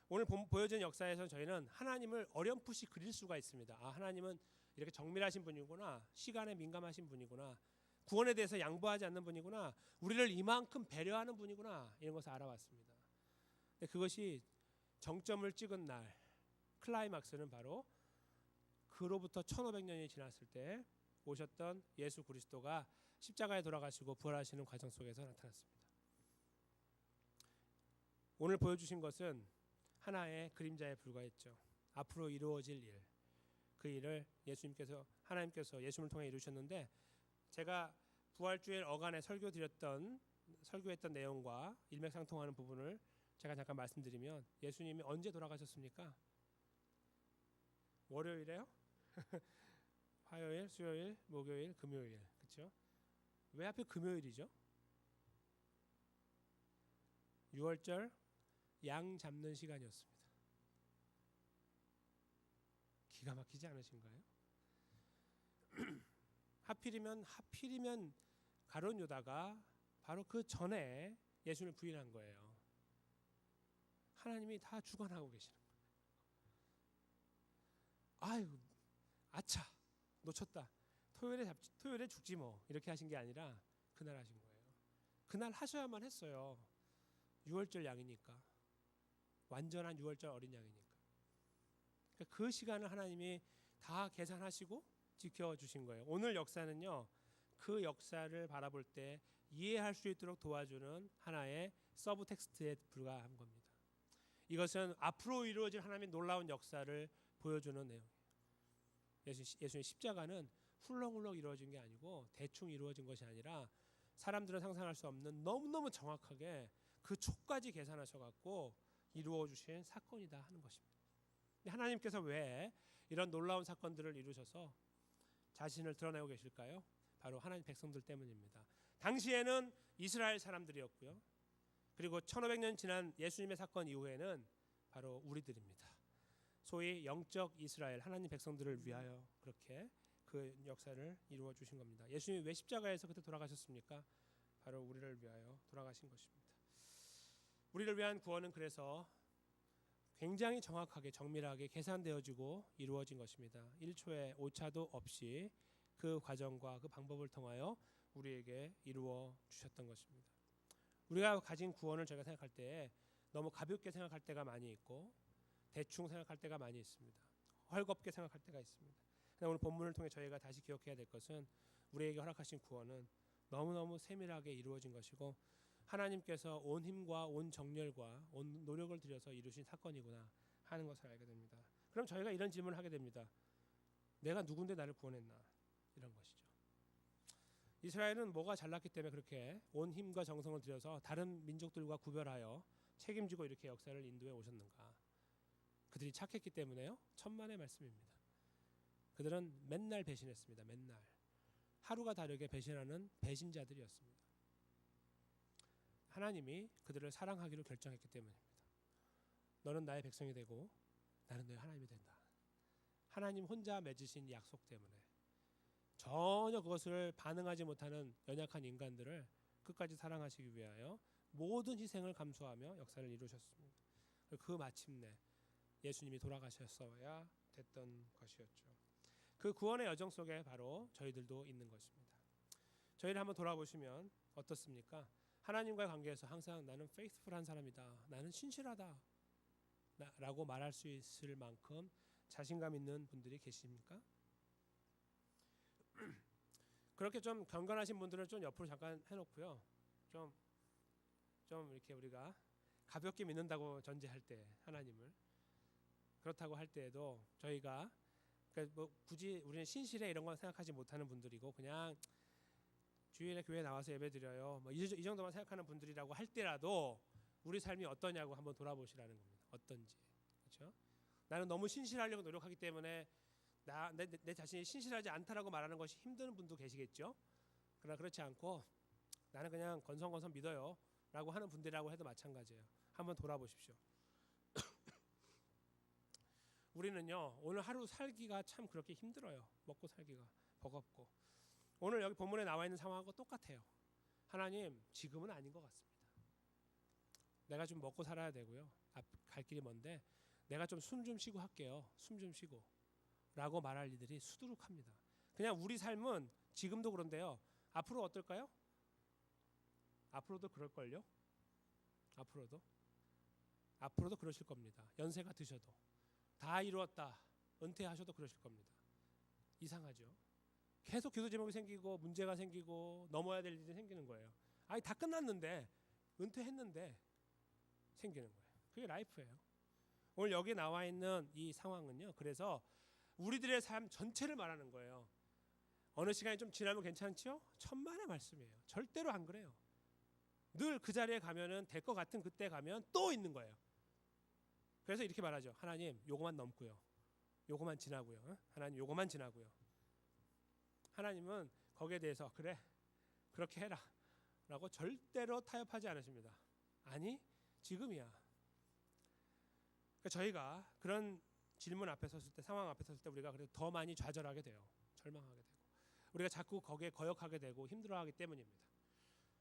오늘 보여진 역사에서 저희는 하나님을 어렴풋이 그릴 수가 있습니다. 아, 하나님은 이렇게 정밀하신 분이구나. 시간에 민감하신 분이구나. 구원에 대해서 양보하지 않는 분이구나. 우리를 이만큼 배려하는 분이구나. 이런 것을 알아왔습니다. 근데 그것이 정점을 찍은 날 클라이막스는 바로 그로부터 1500년이 지났을 때 오셨던 예수 그리스도가 십자가에 돌아가시고 부활하시는 과정 속에서 나타났습니다. 오늘 보여주신 것은 하나의 그림자에 불과했죠. 앞으로 이루어질 일. 그 일을 하나님께서 예수님을 통해 이루셨는데, 제가 부활주일 어간에 설교했던 내용과 일맥상통하는 부분을 제가 잠깐 말씀드리면, 예수님이 언제 돌아가셨습니까? 월요일에요? 화요일, 수요일, 목요일, 금요일, 그렇죠? 왜 하필 금요일이죠? 유월절 양 잡는 시간이었습니다. 기가 막히지 않으신가요? 하필이면 가룟 유다가 바로 그 전에 예수님을 부인한 거예요. 하나님이 다 주관하고 계시는 거예요. 아유, 아차, 놓쳤다. 토요일에 죽지 뭐, 이렇게 하신 게 아니라 그날 하신 거예요. 그날 하셔야만 했어요. 유월절 양이니까. 완전한 유월절 어린 양이니까. 그 시간을 하나님이 다 계산하시고 지켜주신 거예요. 오늘 역사는요, 그 역사를 바라볼 때 이해할 수 있도록 도와주는 하나의 서브 텍스트에 불과한 겁니다. 이것은 앞으로 이루어질 하나님의 놀라운 역사를 보여주는 내용이에요. 예수님의 십자가는 훌렁훌렁 이루어진 게 아니고 대충 이루어진 것이 아니라 사람들은 상상할 수 없는 너무너무 정확하게 그 촉까지 계산하셔갖고 이루어 주신 사건이다 하는 것입니다. 하나님께서 왜 이런 놀라운 사건들을 이루셔서 자신을 드러내고 계실까요? 바로 하나님 백성들 때문입니다. 당시에는 이스라엘 사람들이었고요. 그리고 1500년 지난 예수님의 사건 이후에는 바로 우리들입니다. 소위 영적 이스라엘, 하나님 백성들을 위하여 그렇게 그 역사를 이루어 주신 겁니다. 예수님이 왜 십자가에서 그때 돌아가셨습니까? 바로 우리를 위하여 돌아가신 것입니다. 우리를 위한 구원은 그래서 굉장히 정확하게 정밀하게 계산되어지고 이루어진 것입니다. 1초의 오차도 없이 그 과정과 그 방법을 통하여 우리에게 이루어 주셨던 것입니다. 우리가 가진 구원을 저희가 생각할 때 너무 가볍게 생각할 때가 많이 있고 대충 생각할 때가 많이 있습니다. 헐겁게 생각할 때가 있습니다. 그러나 오늘 본문을 통해 저희가 다시 기억해야 될 것은 우리에게 허락하신 구원은 너무너무 세밀하게 이루어진 것이고 하나님께서 온 힘과 온 정열과 온 노력을 들여서 이루신 사건이구나 하는 것을 알게 됩니다. 그럼 저희가 이런 질문을 하게 됩니다. 내가 누군데 나를 구원했나? 이런 것이죠. 이스라엘은 뭐가 잘났기 때문에 그렇게 온 힘과 정성을 들여서 다른 민족들과 구별하여 책임지고 이렇게 역사를 인도해 오셨는가? 그들이 착했기 때문에요? 천만의 말씀입니다. 그들은 맨날 배신했습니다. 맨날. 하루가 다르게 배신하는 배신자들이었습니다. 하나님이 그들을 사랑하기로 결정했기 때문입니다. 너는 나의 백성이 되고 나는 너의 하나님이 된다. 하나님 혼자 맺으신 약속 때문에 전혀 그것을 반응하지 못하는 연약한 인간들을 끝까지 사랑하시기 위하여 모든 희생을 감수하며 역사를 이루셨습니다. 그 마침내 예수님이 돌아가셨어야 됐던 것이었죠. 그 구원의 여정 속에 바로 저희들도 있는 것입니다. 저희를 한번 돌아보시면 어떻습니까? 하나님과의 관계에서 항상 나는 faithful한 사람이다, 나는 신실하다 라고 말할 수 있을 만큼 자신감 있는 분들이 계십니까? 그렇게 좀 경건하신 분들은 좀 옆으로 잠깐 해놓고요. 좀 이렇게 우리가 가볍게 믿는다고 전제할 때 하나님을 그렇다고 할 때에도 저희가 그러니까 뭐 굳이 우리는 신실해 이런 건 생각하지 못하는 분들이고 그냥 주일에 교회 나와서 예배드려요 뭐 이 정도만 생각하는 분들이라고 할 때라도 우리 삶이 어떠냐고 한번 돌아보시라는 겁니다. 어떤지. 그렇죠? 나는 너무 신실하려고 노력하기 때문에 내 자신이 신실하지 않다라고 말하는 것이 힘든 분도 계시겠죠. 그러나 그렇지 않고 나는 그냥 건성건성 믿어요 라고 하는 분들이라고 해도 마찬가지예요. 한번 돌아보십시오. 우리는요 오늘 하루 살기가 참 그렇게 힘들어요. 먹고 살기가 버겁고 오늘 여기 본문에 나와 있는 상황하고 똑같아요. 하나님 지금은 아닌 것 같습니다. 내가 좀 먹고 살아야 되고요. 갈 길이 먼데 내가 좀 숨 좀 쉬고 할게요. 숨 좀 쉬고 라고 말할 이들이 수두룩합니다. 그냥 우리 삶은 지금도 그런데요. 앞으로 어떨까요? 앞으로도 그럴걸요? 앞으로도 그러실 겁니다. 연세가 드셔도 다 이루었다 은퇴하셔도 그러실 겁니다. 이상하죠? 계속 기도 제목이 생기고 문제가 생기고 넘어야 될 일이 생기는 거예요. 아니 다 끝났는데 은퇴했는데 생기는 거예요. 그게 라이프예요. 오늘 여기 나와 있는 이 상황은요. 그래서 우리들의 삶 전체를 말하는 거예요. 어느 시간이 좀 지나면 괜찮죠? 천만의 말씀이에요. 절대로 안 그래요. 늘 그 자리에 가면은 될 것 같은 그때 가면 또 있는 거예요. 그래서 이렇게 말하죠. 하나님 요거만 넘고요. 요거만 지나고요. 하나님 요거만 지나고요. 하나님은 거기에 대해서 그래 그렇게 해라 라고 절대로 타협하지 않으십니다. 아니 지금이야. 그러니까 저희가 그런 질문 앞에 섰을 때, 상황 앞에 섰을 때 우리가 그래도 더 많이 좌절하게 돼요. 절망하게 되고 우리가 자꾸 거기에 거역하게 되고 힘들어하기 때문입니다.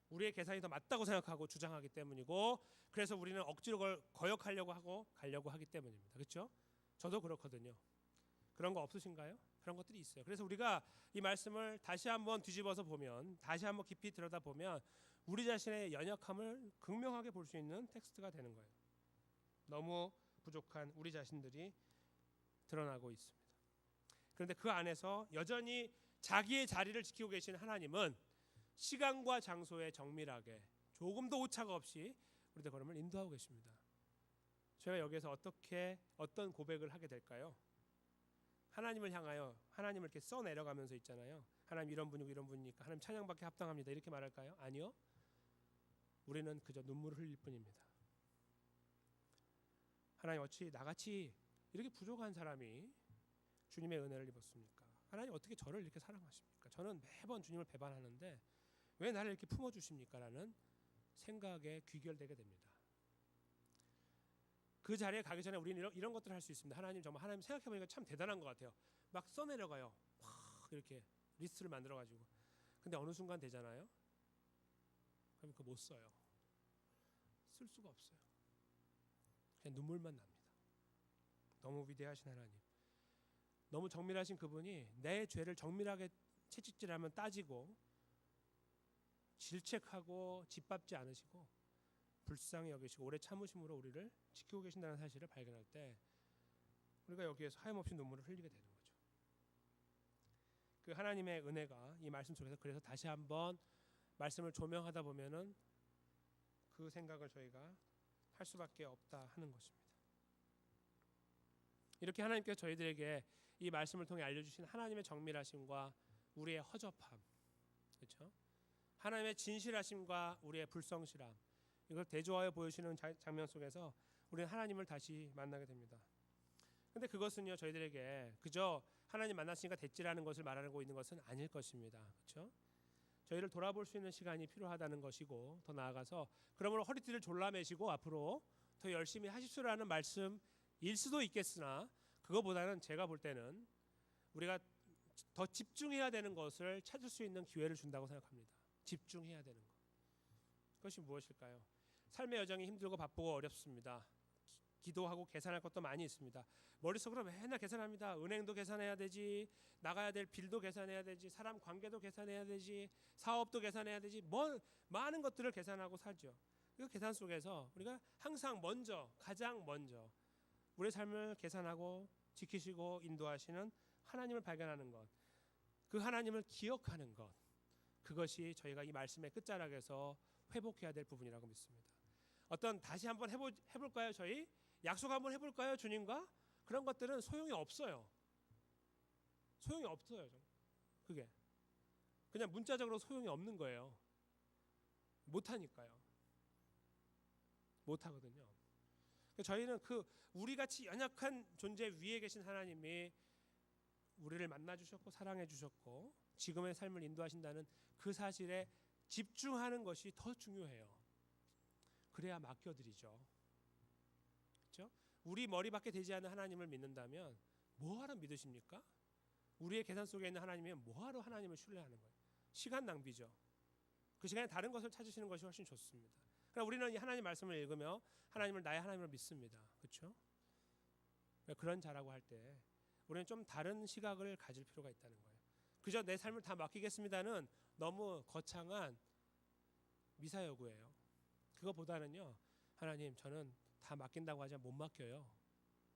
우리의 계산이 더 맞다고 생각하고 주장하기 때문이고, 그래서 우리는 억지로 거역하려고 하고 가려고 하기 때문입니다. 그렇죠? 저도 그렇거든요. 그런 거 없으신가요? 그런 것들이 있어요. 그래서 우리가 이 말씀을 다시 한번 뒤집어서 보면, 다시 한번 깊이 들여다보면 우리 자신의 연약함을 극명하게 볼 수 있는 텍스트가 되는 거예요. 너무 부족한 우리 자신들이 드러나고 있습니다. 그런데 그 안에서 여전히 자기의 자리를 지키고 계신 하나님은 시간과 장소에 정밀하게 조금도 오차가 없이 우리의 걸음을 인도하고 계십니다. 저희가 여기에서 어떤 고백을 하게 될까요? 하나님을 향하여 하나님을 이렇게 써 내려가면서 있잖아요. 하나님 이런 분이고 이런 분이니까 하나님 찬양받게 합당합니다. 이렇게 말할까요? 아니요. 우리는 그저 눈물을 흘릴 뿐입니다. 하나님 어찌 나같이 이렇게 부족한 사람이 주님의 은혜를 입었습니까? 하나님 어떻게 저를 이렇게 사랑하십니까? 저는 매번 주님을 배반하는데 왜 나를 이렇게 품어주십니까? 라는 생각에 귀결되게 됩니다. 그 자리에 가기 전에 우리는 이런 것들을 할 수 있습니다. 하나님 정말 하나님 생각해보니까 참 대단한 것 같아요. 막 써내려가요. 막 이렇게 리스트를 만들어가지고. 근데 어느 순간 되잖아요. 그럼 그거 못 써요. 쓸 수가 없어요. 그냥 눈물만 납니다. 너무 위대하신 하나님, 너무 정밀하신 그분이 내 죄를 정밀하게 채찍질하면 따지고 질책하고 짓밟지 않으시고 불쌍히 여기시고 오래 참으심으로 우리를 지키고 계신다는 사실을 발견할 때 우리가 여기에서 하염없이 눈물을 흘리게 되는 거죠. 그 하나님의 은혜가 이 말씀 속에서, 그래서 다시 한번 말씀을 조명하다 보면은 그 생각을 저희가 할 수밖에 없다 하는 것입니다. 이렇게 하나님께서 저희들에게 이 말씀을 통해 알려주신 하나님의 정밀하심과 우리의 허접함, 그렇죠? 하나님의 진실하심과 우리의 불성실함, 이걸 대조하여 보여주시는 장면 속에서 우리는 하나님을 다시 만나게 됩니다. 근데 그것은요, 저희들에게 그저 하나님 만났으니까 됐지라는 것을 말하고 있는 것은 아닐 것입니다. 그렇죠? 저희를 돌아볼 수 있는 시간이 필요하다는 것이고, 더 나아가서 그러므로 허리띠를 졸라매시고 앞으로 더 열심히 하십시오라는 말씀일 수도 있겠으나, 그거보다는 제가 볼 때는 우리가 더 집중해야 되는 것을 찾을 수 있는 기회를 준다고 생각합니다. 집중해야 되는 것. 그것이 무엇일까요? 삶의 여정이 힘들고 바쁘고 어렵습니다. 기도하고 계산할 것도 많이 있습니다. 머릿속으로 맨날 계산합니다. 은행도 계산해야 되지, 나가야 될 빌도 계산해야 되지, 사람 관계도 계산해야 되지, 사업도 계산해야 되지, 많은 것들을 계산하고 살죠. 그 계산 속에서 우리가 항상 가장 먼저 우리의 삶을 계산하고 지키시고 인도하시는 하나님을 발견하는 것, 그 하나님을 기억하는 것, 그것이 저희가 이 말씀의 끝자락에서 회복해야 될 부분이라고 믿습니다. 다시 한번 해볼까요? 저희 약속 한번 해볼까요? 주님과? 그런 것들은 소용이 없어요. 소용이 없어요. 그게 그냥 문자적으로 소용이 없는 거예요. 못하니까요. 못하거든요. 저희는 우리같이 연약한 존재 위에 계신 하나님이 우리를 만나주셨고 사랑해주셨고 지금의 삶을 인도하신다는 그 사실에 집중하는 것이 더 중요해요. 그래야 맡겨드리죠. 그렇죠? 우리 머리 밖에 되지 않는 하나님을 믿는다면 뭐하러 믿으십니까? 우리의 계산 속에 있는 하나님이면 뭐하러 하나님을 신뢰하는 거예요? 시간 낭비죠. 그 시간에 다른 것을 찾으시는 것이 훨씬 좋습니다. 그러나 우리는 이 하나님 말씀을 읽으며 하나님을 나의 하나님으로 믿습니다. 그렇죠? 그런 자라고 할 때 우리는 좀 다른 시각을 가질 필요가 있다는 거예요. 그저 내 삶을 다 맡기겠습니다는 너무 거창한 미사여구예요. 그거보다는요, 하나님 저는 다 맡긴다고 하지만 못 맡겨요.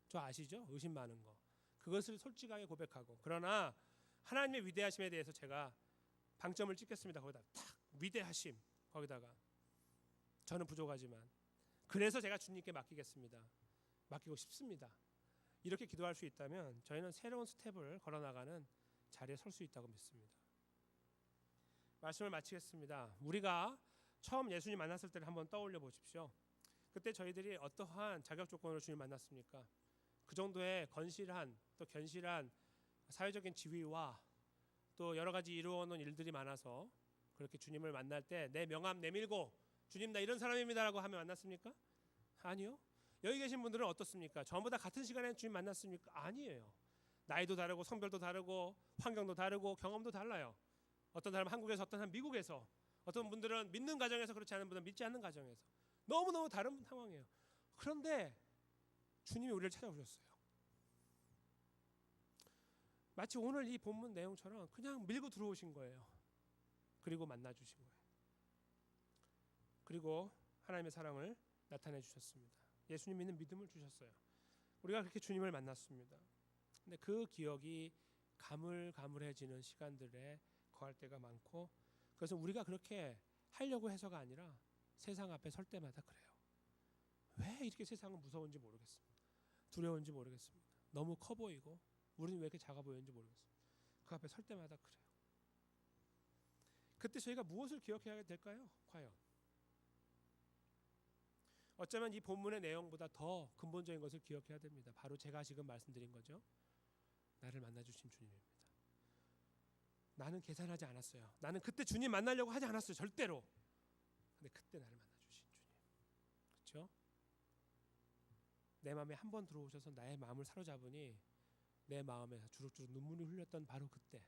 저 아시죠? 의심 많은 거. 그것을 솔직하게 고백하고, 그러나 하나님의 위대하심에 대해서 제가 방점을 찍겠습니다. 거기다 탁 위대하심, 거기다가 저는 부족하지만 그래서 제가 주님께 맡기겠습니다. 맡기고 싶습니다. 이렇게 기도할 수 있다면 저희는 새로운 스텝을 걸어나가는 자리에 설 수 있다고 믿습니다. 말씀을 마치겠습니다. 우리가 처음 예수님 만났을 때를 한번 떠올려 보십시오. 그때 저희들이 어떠한 자격 조건으로 주님 만났습니까? 그 정도의 건실한 또 견실한 사회적인 지위와 또 여러 가지 이루어놓은 일들이 많아서 그렇게 주님을 만날 때 내 명함 내밀고 주님 나 이런 사람입니다라고 하면 만났습니까? 아니요. 여기 계신 분들은 어떻습니까? 전부 다 같은 시간에 주님 만났습니까? 아니에요. 나이도 다르고 성별도 다르고 환경도 다르고 경험도 달라요. 어떤 사람은 한국에서, 어떤 사람은 미국에서, 어떤 분들은 믿는 가정에서, 그렇지 않은 분들은 믿지 않는 가정에서 너무너무 다른 상황이에요. 그런데 주님이 우리를 찾아오셨어요. 마치 오늘 이 본문 내용처럼 그냥 밀고 들어오신 거예요. 그리고 만나주신 거예요. 그리고 하나님의 사랑을 나타내 주셨습니다. 예수님 믿는 믿음을 주셨어요. 우리가 그렇게 주님을 만났습니다. 근데 그 기억이 가물가물해지는 시간들에 거할 때가 많고, 그래서 우리가 그렇게 하려고 해서가 아니라 세상 앞에 설 때마다 그래요. 왜 이렇게 세상은 무서운지 모르겠습니다. 두려운지 모르겠습니다. 너무 커 보이고 우리는 왜 이렇게 작아 보이는지 모르겠습니다. 그 앞에 설 때마다 그래요. 그때 저희가 무엇을 기억해야 될까요? 과연 어쩌면 이 본문의 내용보다 더 근본적인 것을 기억해야 됩니다. 바로 제가 지금 말씀드린 거죠. 나를 만나주신 주님입니다. 나는 계산하지 않았어요. 나는 그때 주님 만나려고 하지 않았어요. 절대로. 근데 그때 나를 만나주신 주님. 그렇죠? 내 마음에 한 번 들어오셔서 나의 마음을 사로잡으니 내 마음에서 주룩주룩 눈물이 흘렸던 바로 그때.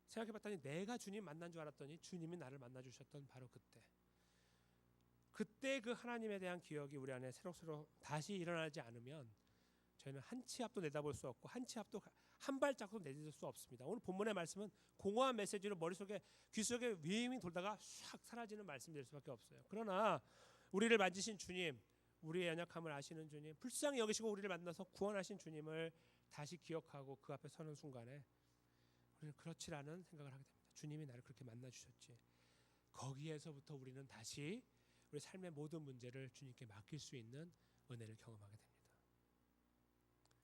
생각해봤더니 내가 주님 만난 줄 알았더니 주님이 나를 만나주셨던 바로 그때. 그때 그 하나님에 대한 기억이 우리 안에 새록새록 다시 일어나지 않으면 저희는 한 치 앞도 내다볼 수 없고 한 치 앞도 한 발짝도 내딛을 수 없습니다. 오늘 본문의 말씀은 공허한 메시지로 머릿속에 귀속에 윙윙 돌다가 샥 사라지는 말씀이 될 수밖에 없어요. 그러나 우리를 만지신 주님, 우리의 연약함을 아시는 주님, 불쌍히 여기시고 우리를 만나서 구원하신 주님을 다시 기억하고 그 앞에 서는 순간에 우리는 그렇지라는 생각을 하게 됩니다. 주님이 나를 그렇게 만나주셨지. 거기에서부터 우리는 다시 우리 삶의 모든 문제를 주님께 맡길 수 있는 은혜를 경험하게 됩니다.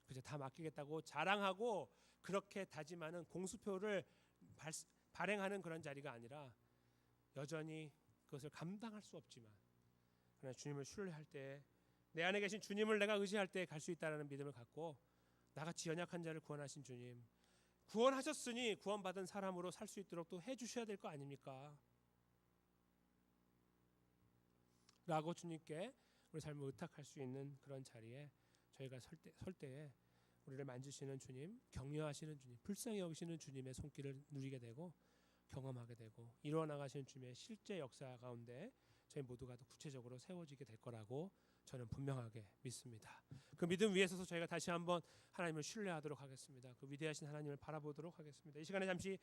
그저 다 맡기겠다고 자랑하고 그렇게 다짐하는 공수표를 발행하는 그런 자리가 아니라 여전히 그것을 감당할 수 없지만 그러나 주님을 신뢰할 때, 내 안에 계신 주님을 내가 의지할 때 갈 수 있다는 믿음을 갖고 나같이 연약한 자를 구원하신 주님, 구원하셨으니 구원받은 사람으로 살 수 있도록 또 해주셔야 될 거 아닙니까? 라고 주님께 우리 삶을 의탁할 수 있는 그런 자리에 저희가 설 때에 우리를 만지시는 주님, 격려하시는 주님, 불쌍히 여기시는 주님의 손길을 누리게 되고 경험하게 되고 이루어 나가시는 주님의 실제 역사 가운데 저희 모두가 더 구체적으로 세워지게 될 거라고 저는 분명하게 믿습니다. 그 믿음 위에 서서 저희가 다시 한번 하나님을 신뢰하도록 하겠습니다. 그 위대하신 하나님을 바라보도록 하겠습니다. 이 시간에 잠시